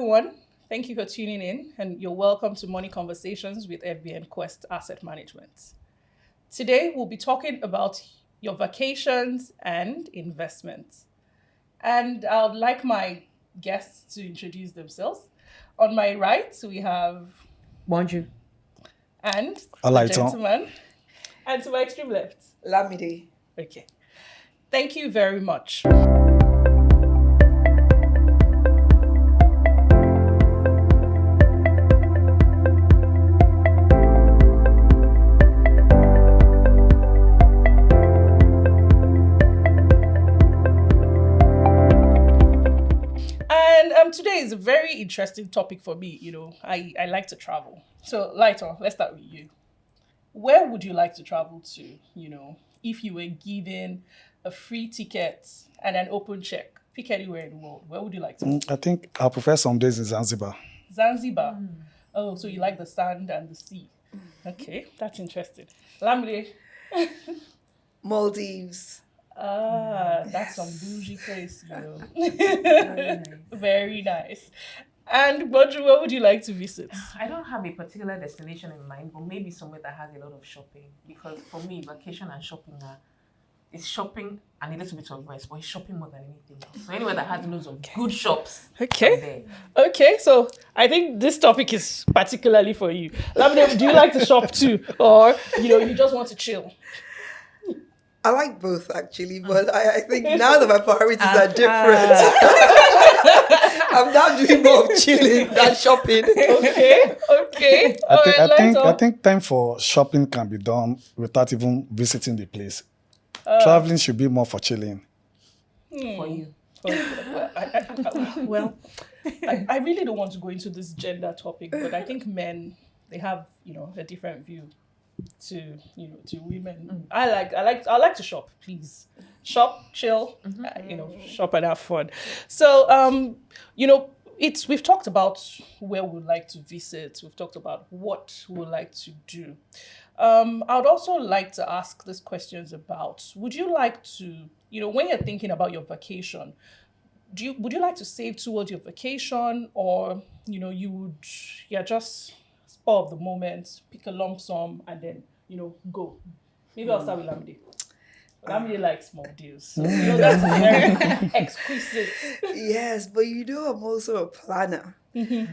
everyone. Thank you for tuning in, and you're welcome to Money Conversations with FBN Quest Asset Management. Today, we'll be talking about your vacations and investments. And I would like my guests to introduce themselves. On my right, we have Bonjour. and I the like gentleman, and to my extreme left. Lamide. Okay. Thank you very much. And today is a very interesting topic for me. I like to travel. So, Lighton, let's start with you. Where would you like to travel to? If you were given a free ticket and an open check, pick anywhere in the world. Where would you like to go? I think I prefer some days in Zanzibar. Zanzibar. Oh, so you like the sand and the sea. Okay, that's interesting. Lamide. Maldives. That's some bougie place, Very nice. Very nice. And Bonjour, where would you like to visit? I don't have a particular destination in mind, but maybe somewhere that has a lot of shopping. Because for me, vacation and shopping is shopping and a little bit of rest, but it's shopping more than anything else. So anywhere that has loads of good shops. Okay. I'm there. Okay, so I think this topic is particularly for you. Lamide, do you like to shop too? Or, you just want to chill? I like both actually, but I think now that my priorities are different, I'm now doing more of chilling than shopping. Okay. I think time for shopping can be done without even visiting the place. Traveling should be more for chilling. For you. Well, I really don't want to go into this gender topic, but I think men, they have, a different view to women. I like to shop, please. Shop, chill, shop and have fun. So, we've talked about where we'd like to visit. We've talked about what we'd like to do. I would also like to ask these questions about, would you like to, when you're thinking about your vacation, would you like to save towards your vacation, or, you would, just spur of the moment, pick a lump sum and then, go? Maybe I'll start with Lamide. Lamide likes small deals. So, that's very exquisite. Yes, but I'm also a planner.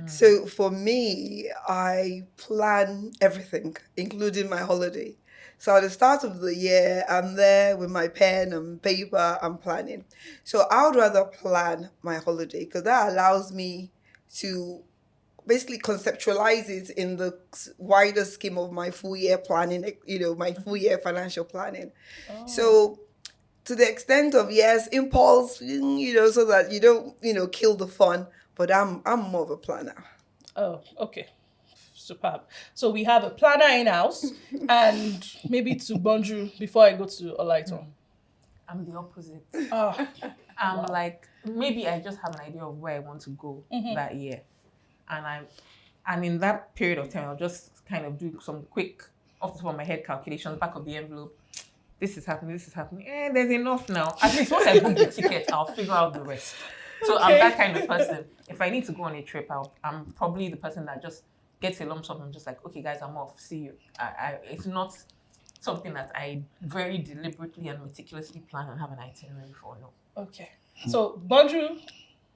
So for me, I plan everything, including my holiday. So at the start of the year, I'm there with my pen and paper, I'm planning. So I would rather plan my holiday because that allows me to basically conceptualize it in the wider scheme of my full year planning, my full year financial planning. Oh. So to the extent of, yes, impulse, so that you don't, kill the fun, but I'm more of a planner. Oh, okay. Superb. So we have a planner in-house, and maybe to Bonjour before I go to Olaiton. I'm the opposite. Oh, I'm like, maybe I just have an idea of where I want to go that year. And in that period of time, I'll just kind of do some quick, off the top of my head calculations, back of the envelope. This is happening. There's enough now. At least once I book the ticket, I'll figure out the rest. So I'm that kind of person. If I need to go on a trip, I'm probably the person that just gets a lump sum and just like, okay, guys, I'm off. See you. It's not something that I very deliberately and meticulously plan and have an itinerary for. No. Okay. So Bonjour,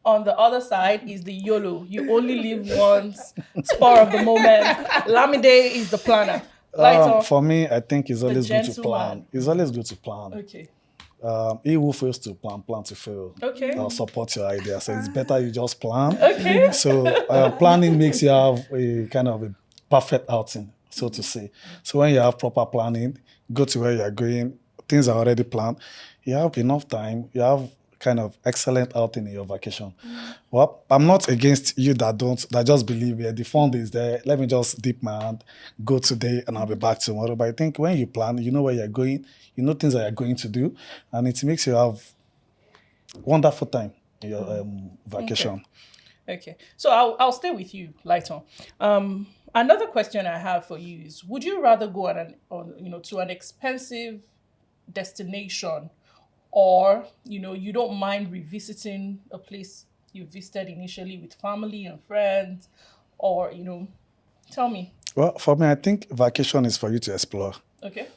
on the other side, is the YOLO. You only live once. Spur of the moment. Lamide is the planner. For me, I think it's always good to gentleman. plan. It's always good to plan. Okay. He who fails to plan to fail. Okay. I'll support your idea. So it's better you just plan. Okay. So planning makes you have a kind of a perfect outing, so to say. So when you have proper planning, go to where you're going, things are already planned, you have enough time, you have kind of excellent outing in your vacation. Well, I'm not against you that just believe the fund is there. Let me just dip my hand, go today, and I'll be back tomorrow. But I think when you plan, you know where you're going, you know things that you're going to do, and it makes you have wonderful time in your vacation. Okay. So I'll stay with you, Lighton. Another question I have for you is: would you rather go to an expensive destination, or you don't mind revisiting a place you visited initially with family and friends, or tell me. Well, for me, I think vacation is for you to explore. Okay.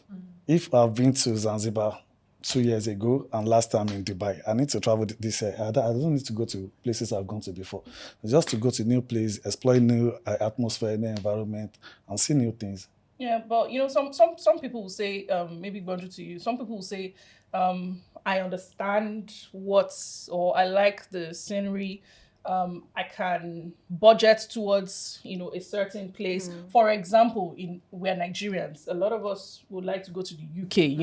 If I've been to Zanzibar 2 years ago and last time in Dubai, I need to travel this year. I don't need to go to places I've gone to before. Just to go to new place, explore new atmosphere, new environment, and see new things. Yeah, but some people will say, maybe Bonju to you, some people will say, I understand or I like the scenery. I can budget towards, a certain place. For example, we're Nigerians. A lot of us would like to go to the UK,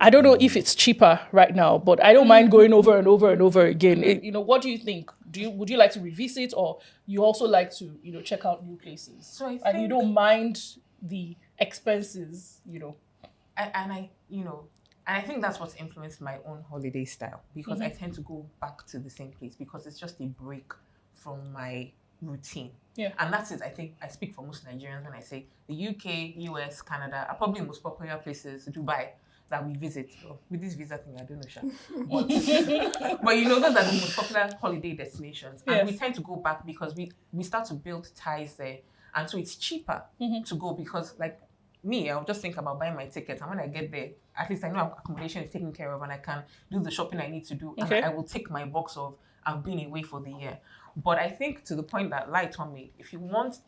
I don't know if it's cheaper right now, but I don't mind going over and over and over again. What do you think? Would you like to revisit, or you also like to, check out new places? So and you don't mind the expenses, And I think that's what's influenced my own holiday style, because I tend to go back to the same place because it's just a break from my routine. Yeah. And that's it. I think I speak for most Nigerians when I say the UK, US, Canada are probably the most popular places, Dubai, that we visit. Oh, with this visa thing, I don't know, Sha. But those are the most popular holiday destinations. And Yes. we tend to go back because we start to build ties there. And so it's cheaper to go because, like, me, I'll just think about buying my tickets, and when I get there, at least I know accommodation is taken care of and I can do the shopping I need to do. Okay. And I will take my box of I've been away for the year. But I think to the point that Lai told me, if you want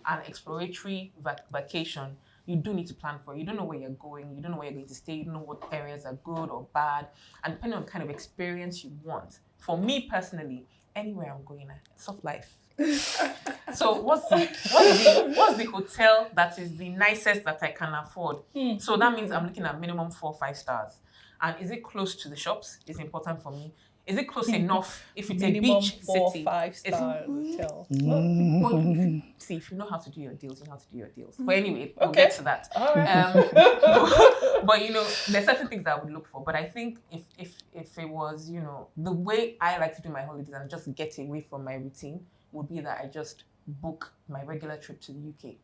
an exploratory vacation, you do need to plan for it. You don't know where you're going. You don't know where you're going to stay. You don't know what areas are good or bad. And depending on the kind of experience you want. For me personally, anywhere I'm going, soft life. So what's the hotel that is the nicest that I can afford? So that means I'm looking at minimum 4 or 5 stars. And is it close to the shops? It's important for me. Is it close enough if it's minimum a beach 4 city? 5-star hotel. See, if you know how to do your deals, you know how to do your deals. But anyway, we'll Okay. get to that. All right. But there's certain things that I would look for. But I think if it was, the way I like to do my holidays and just get away from my routine would be that I just book my regular trip to the UK.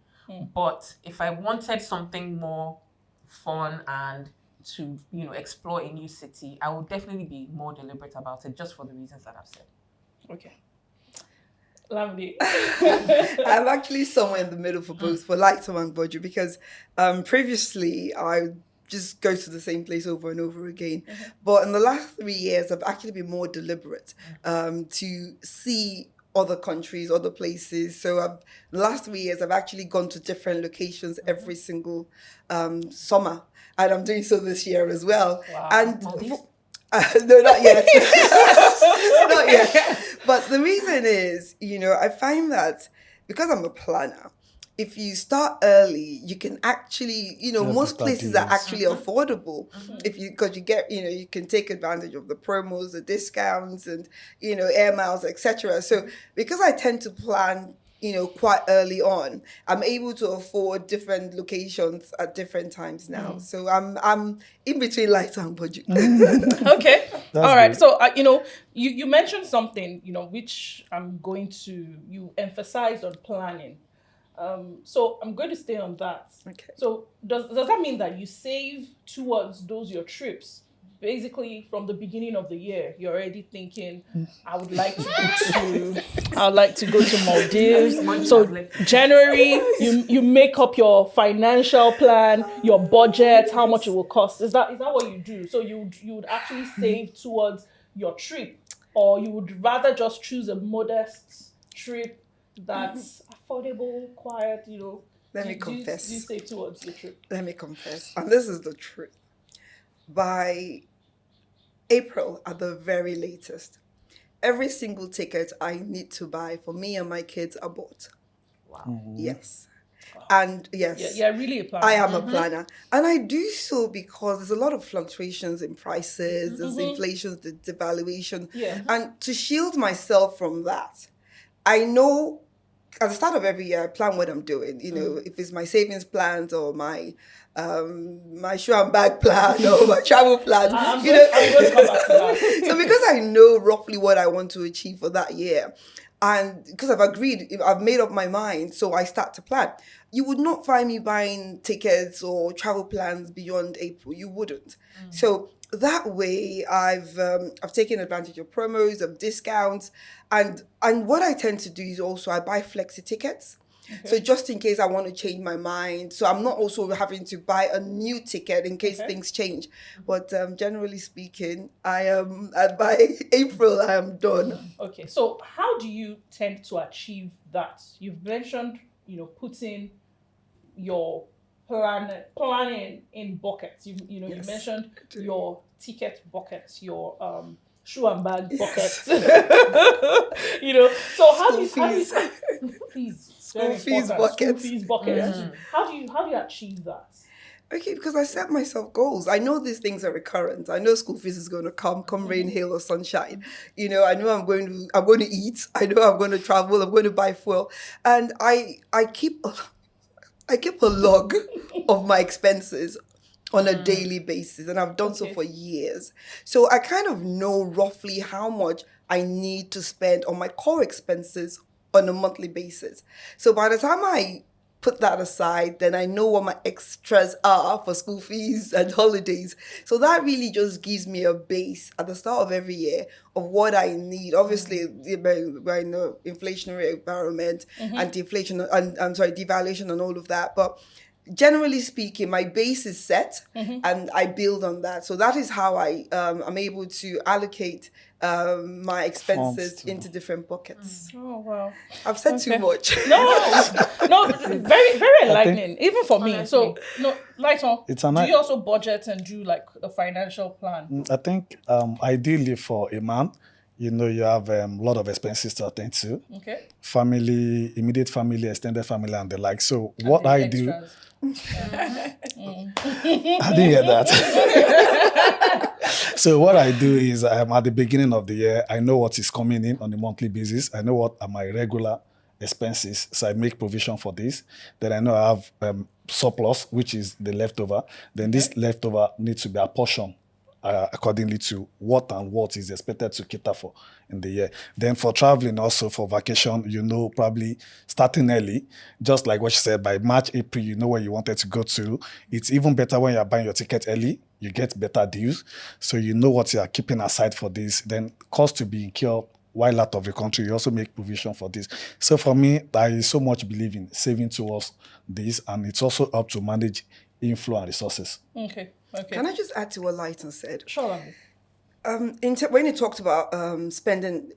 But if I wanted something more fun and to explore a new city, I would definitely be more deliberate about it, just for the reasons that I've said. Okay. Lovely. I'm actually somewhere in the middle for both, for like Tomang Boju, because previously I just go to the same place over and over again. But in the last 3 years, I've actually been more deliberate to see other countries, other places. So the last 3 years, I've actually gone to different locations every single summer. And I'm doing so this year as well. Wow. And Maldives? no, not yet. Not yet. But the reason is, I find that because I'm a planner, if you start early, you can actually, most places are actually affordable. Because you get, you can take advantage of the promos, the discounts, and air miles, etc. So because I tend to plan, quite early on, I'm able to afford different locations at different times now. So I'm in between light and budget. Okay. That's All right. good. So, you mentioned something, which you emphasized on planning. So I'm going to stay on that. Okay. So does that mean that you save towards those your trips? Basically, from the beginning of the year, you're already thinking, I would like to go to Maldives. So January, you make up your financial plan, your budget, how much it will cost. Is that what you do? So you would actually save towards your trip, or you would rather just choose a modest trip that's affordable, quiet, Let me confess. Do you save towards your trip? Let me confess. And this is the truth. By April, at the very latest, every single ticket I need to buy for me and my kids are bought. Wow. Yes. And yes. Yeah, really a plan. I am a planner. And I do so because there's a lot of fluctuations in prices, there's inflation, the devaluation. Yeah. And to shield myself from that, I know at the start of every year, I plan what I'm doing. If it's my savings plans or my shoe and bag plan or my travel plan. I'm going to come back to that. So because I know roughly what I want to achieve for that year, and because I've made up my mind, so I start to plan. You would not find me buying tickets or travel plans beyond April. You wouldn't. So that way I've taken advantage of promos, of discounts, and what I tend to do is also I buy flexi tickets. So just in case I want to change my mind, so I'm not also having to buy a new ticket in case things change. But generally speaking, by April I am done. Okay, so how do you tend to achieve that? You've mentioned, putting your planning in buckets. You Yes, mentioned I do. your ticket buckets, your shoe and bag buckets. So how do you please School very fees important, buckets. school fees buckets. How do you achieve that? Okay, because I set myself goals. I know these things are recurrent. I know school fees is going to come rain, hail, or sunshine. I know I'm going to eat. I know I'm going to travel. I'm going to buy fuel, and I keep a log of my expenses on a daily basis, and I've done so for years. So I kind of know roughly how much I need to spend on my core expenses on a monthly basis. So by the time I put that aside, then I know what my extras are for school fees and holidays. So that really just gives me a base at the start of every year of what I need. Obviously, we're in an inflationary environment and deflation, and I'm sorry, devaluation and all of that. But generally speaking, my base is set and I build on that. So that is how I'm able to allocate my expenses into different buckets. Oh wow! I've said too much. No, very very enlightening, even for me. So Lighton, do you also budget and do like a financial plan? I think ideally for a man, you have a lot of expenses to attend to. Okay. Family, immediate family, extended family, and the like. So what I do, I didn't hear that. So what I do is at the beginning of the year, I know what is coming in on a monthly basis. I know what are my regular expenses. So I make provision for this. Then I know I have surplus, which is the leftover. Then this leftover needs to be apportioned accordingly to what is expected to cater for in the year. Then for traveling, also for vacation, probably starting early, just like what you said, by March, April, you know where you wanted to go to. It's even better when you're buying your ticket early, you get better deals. So you know what you are keeping aside for this. Then cost to be incurred while out of the country, you also make provision for this. So for me, I so much believe in saving towards this, and it's also up to manage inflow and resources. Okay. Can I just add to what Lighton said? Sure. When he talked about spending,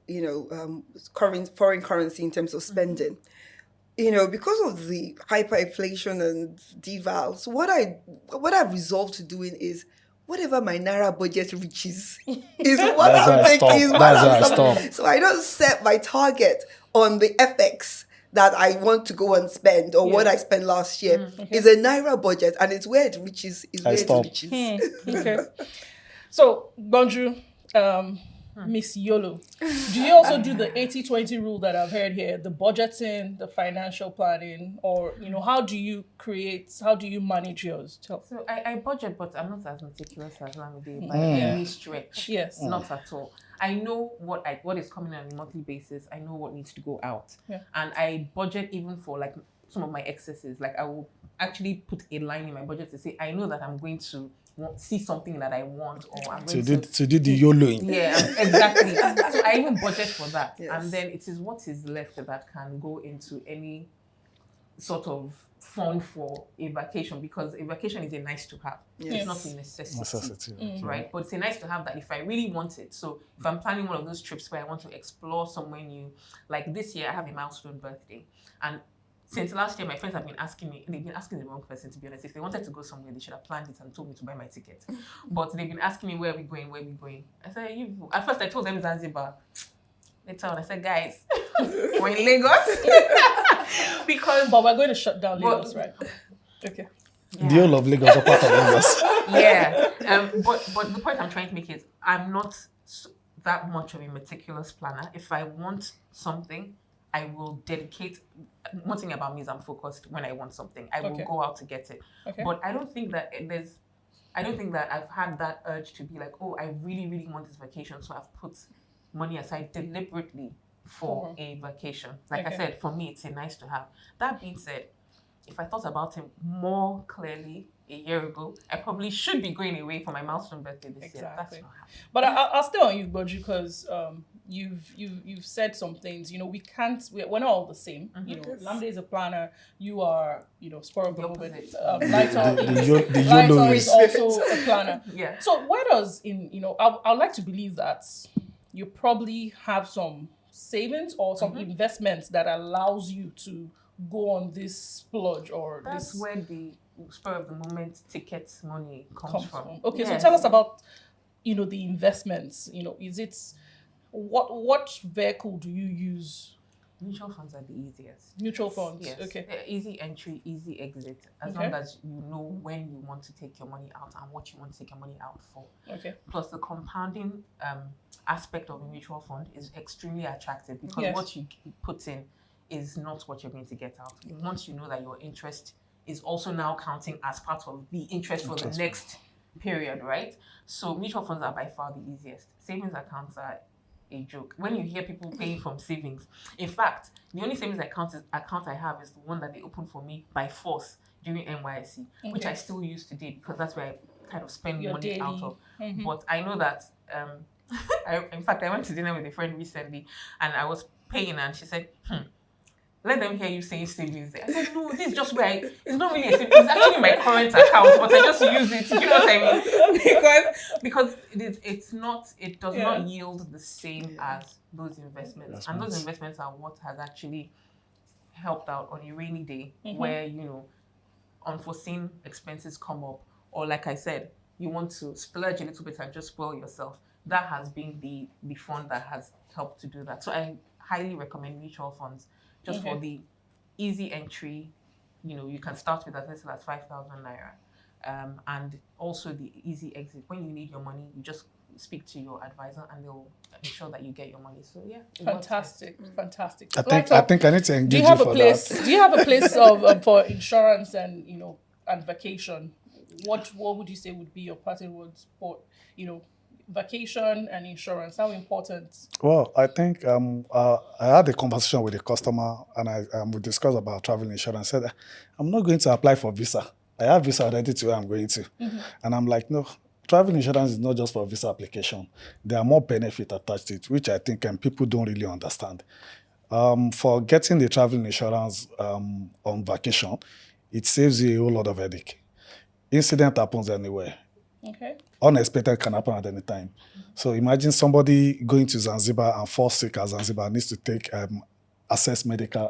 foreign currency in terms of spending, because of the hyperinflation and devals, what I've resolved to doing is whatever my Naira budget reaches is what I'm making. So I don't set my target on the FX that I want to go and spend or what I spent last year. It's a Naira budget, and it's where it reaches. Okay. So, Bonju, Miss Yolo, do you also do the 80-20 rule that I've heard here, the budgeting, the financial planning, or, how do you manage yours? So I budget, but I'm not as meticulous as Lamide by any stretch. Yes. Not at all. I know what is coming on a monthly basis. I know what needs to go out. Yeah. And I budget even for like some of my excesses. Like I will actually put a line in my budget to say, I know that I'm going to see something that I want, or I'm going to do the YOLOing. Yeah, exactly. So I even budget for that. Yes. And then it is what is left that can go into any sort of fund for a vacation, because a vacation is a nice to have. Yes. It's not a necessity. Right? But it's a nice to have that if I really want it. So if I'm planning one of those trips where I want to explore somewhere new, like this year I have a milestone birthday, and since last year, my friends have been asking me, they've been asking the wrong person, to be honest. If they wanted to go somewhere, they should have planned it and told me to buy my ticket. But they've been asking me, where are we going? I said, at first I told them Zanzibar. Later on, I said, guys, we're in Lagos. But we're going to shut down Lagos, right? Okay. Yeah. The whole of Lagos are part of Lagos. Yeah. But the point I'm trying to make is, I'm not that much of a meticulous planner. If I want something, I will dedicate. One thing about me is I'm focused when I want something. I will go out to get it. Okay. But I don't think that I've had that urge to be like, oh, I really, really want this vacation, so I've put money aside deliberately for a vacation. Like I said, for me, it's a nice to have. That being said, if I thought about him more clearly a year ago, I probably should be going away for my milestone birthday this year. That's Exactly. not happening. But I'll stay on you, Boji, because you've said some things. We're not all the same. Lamde is a planner. You are spur of the The moment. opposite. Lighter The Lighter YOLO is is also a planner. Yeah. So where does I'd like to believe that you probably have some savings or some investments that allows you to go on this splurge or That's this where the spur of the moment ticket money comes comes from. from. Okay, Yes. so tell us about the investments. Is it what vehicle do you use? Mutual funds are the easiest. Mutual funds. Yes. Okay. They're easy entry, easy exit. As Okay. long as you know when you want to take your money out and what you want to take your money out for. Okay. Plus the compounding aspect of a mutual fund is extremely attractive because Yes. what you put in is not what you're going to get out. Once you know that your interest is also now counting as part of the interest for the Interest. next period, right? So mutual funds are by far the easiest. Savings accounts are a joke. When you hear people paying from savings, in fact, the only savings account I have is the one that they opened for me by force during NYSC, which Okay. I still use today because that's where I kind of spend Your money daily. out of. Mhm. But I know that, in fact, I went to dinner with a friend recently and I was paying and she said, let them hear you saying savings. I said, no, this is just where it's not really a savings. It's actually my current account, but I just use it. You know what I mean? Because it does not yield the same as those investments. And those investments are what has actually helped out on a rainy day where, unforeseen expenses come up. Or like I said, you want to splurge a little bit and just spoil yourself. That has been the fund that has helped to do that. So I highly recommend mutual funds just for the easy entry. You can start with as little as 5,000 naira. And also the easy exit. When you need your money, you just speak to your advisor and they'll ensure that you get your money. So yeah. Fantastic. I think I need to Do engage you you have a for place? that. Do you have a place of for insurance and and vacation? What would you say would be your parting words for vacation and insurance? How important? Well, I think I had a conversation with a customer and we discussed about travel insurance. I said, I'm not going to apply for visa. I have visa already to where I'm going to. And I'm like, no, travel insurance is not just for visa application. There are more benefits attached to it, which I think people don't really understand. For getting the travel insurance on vacation, it saves you a whole lot of headache. Incident happens anywhere. Okay. Unexpected can happen at any time. So imagine somebody going to Zanzibar and fall sick at Zanzibar needs to take access medical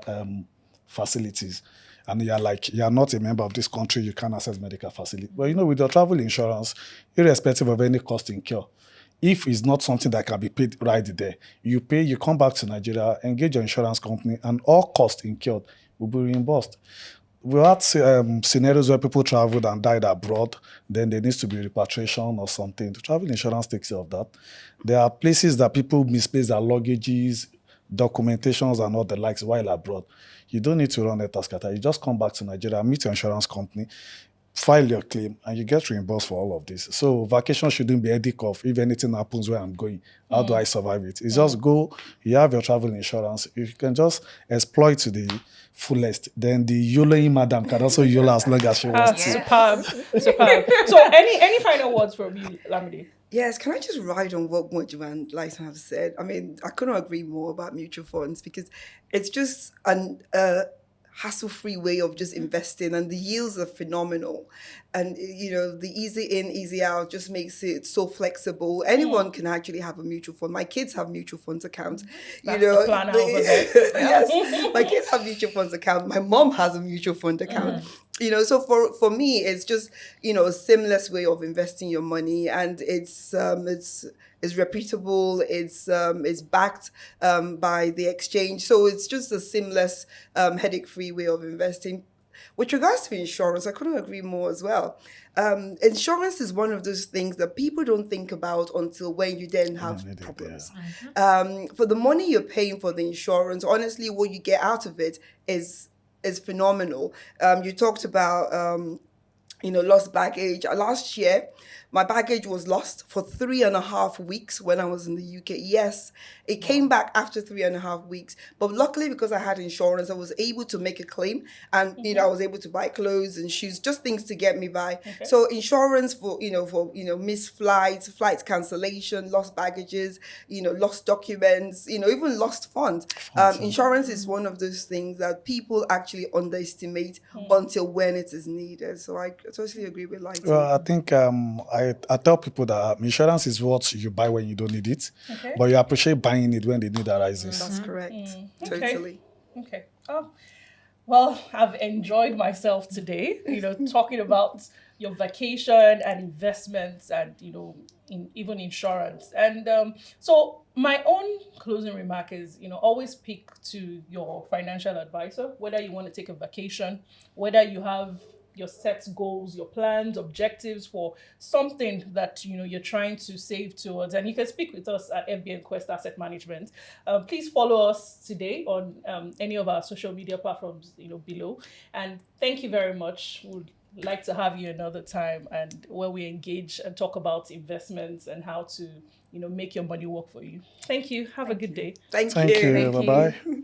facilities. And you're not a member of this country, you can't access medical facility. Well, with your travel insurance, irrespective of any cost incurred, if it's not something that can be paid right there, you pay, you come back to Nigeria, engage your insurance company, and all costs incurred will be reimbursed. We had scenarios where people traveled and died abroad, then there needs to be repatriation or something. The travel insurance takes care of that. There are places that people misplace their luggages, documentations, and all the likes while abroad. You don't need to run a taskata. You just come back to Nigeria, meet your insurance company, file your claim, and you get reimbursed for all of this. So vacation shouldn't be a headache of if anything happens where I'm going. How do I survive it? It's just go, you have your travel insurance. You can just exploit to the fullest. Then the YOLOing madam can also YOLO as long as she wants to. Superb. So any final words from you, Lamide? Yes, can I just ride on what Mojo and Lighton have said? I mean, I couldn't agree more about mutual funds because it's just an hassle-free way of just investing, and the yields are phenomenal. And the easy in, easy out just makes it so flexible. Anyone can actually have a mutual fund. My kids have mutual funds accounts. That's the planner over there. Yes, my kids have mutual funds account. My mom has a mutual fund account. So for me, it's just a seamless way of investing your money, and it's reputable. It's backed by the exchange, so it's just a seamless, headache-free way of investing. With regards to insurance, I couldn't agree more as well. Insurance is one of those things that people don't think about until when you then have problems. For the money you're paying for the insurance, honestly, what you get out of it is phenomenal. You talked about lost baggage. Last year, My baggage was lost for 3.5 weeks when I was in the UK. Yes, it came back after 3.5 weeks, but luckily because I had insurance, I was able to make a claim, and I was able to buy clothes and shoes, just things to get me by. Okay. So insurance for missed flights, flight cancellation, lost baggages, lost documents, even lost funds. Insurance is one of those things that people actually underestimate until when it is needed. So I totally agree with Lighty. Well, I think I tell people that insurance is what you buy when you don't need it, Okay. but you appreciate buying it when the need arises. That's correct. Okay. Totally. Okay. Oh, well, I've enjoyed myself today, talking about your vacation and investments and, even insurance. And so my own closing remark is, always speak to your financial advisor, whether you want to take a vacation, whether you have your set goals, your plans, objectives for something that you're trying to save towards, and you can speak with us at FBN Quest Asset Management. Please follow us today on any of our social media platforms, below. And thank you very much. Would like to have you another time, and where we engage and talk about investments and how to make your money work for you. Thank you. Have a good day. Thank Thank you. Thank Bye bye. you.